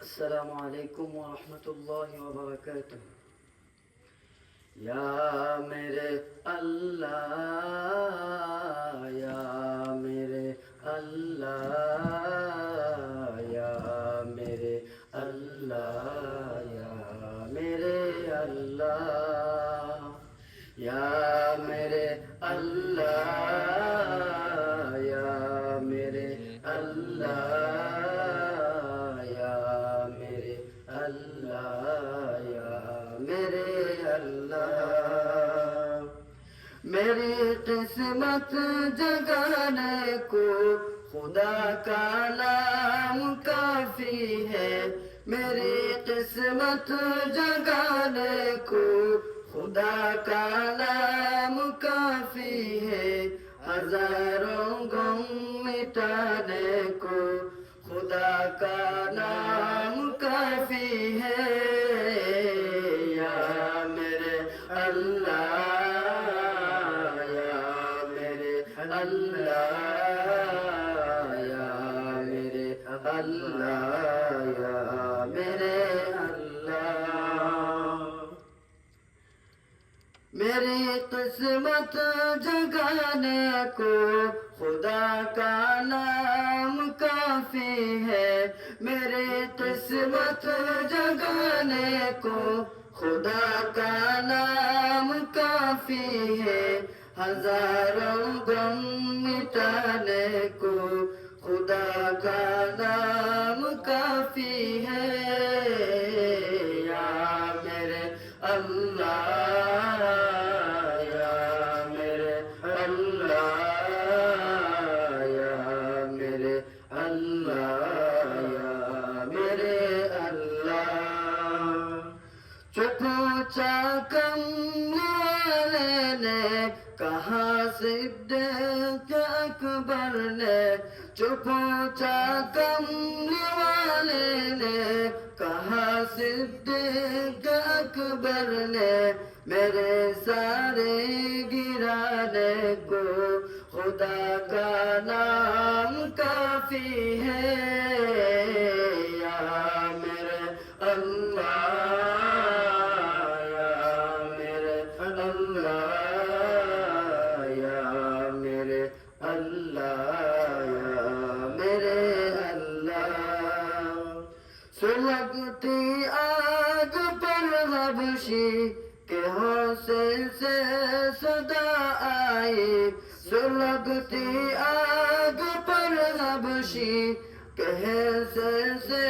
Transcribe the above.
السلام علیکم ورحمۃ اللہ وبرکاتہ۔ یا میرے اللہ، یا میرے اللہ، یا میرے اللہ، یا میرے اللہ، یا میرے اللہ، یا میرے اللہ، یا میرے اللہ، یا میرے اللہ۔ میری قسمت جگانے کو خدا کا نام کافی ہے، میری قسمت جگانے کو خدا کا نام کافی ہے، ہزاروں غم مٹانے کو خدا کا نام کافی ہے۔ یا میرے اللہ، یا میرے اللہ، یا میرے اللہ، یا میرے اللہ۔ میری قسمت جگانے کو خدا کا نام کافی ہے، میری قسمت جگانے کو خدا کا نام کافی ہے، ہزاروں غم مٹانے کو خدا کا نام کافی ہے۔ یا میرے اللہ، یا میرے اللہ، یا میرے اللہ، یا میرے اللہ۔ پوچھا کملی والے نے کہا صدیق اکبر نے، پوچھا کملی والے نے کہا صدیق اکبر نے، میرے سارے گرانے کو خدا کا نام کافی ہے۔ یا میرے اللہ، یا میرے اللہ، یا میرے اللہ، یا میرے اللہ۔ سلگتی آگ پر حبشی کے حوصے سے صدا آئی، سلگتی آگ پر حبشی کے حوصے سے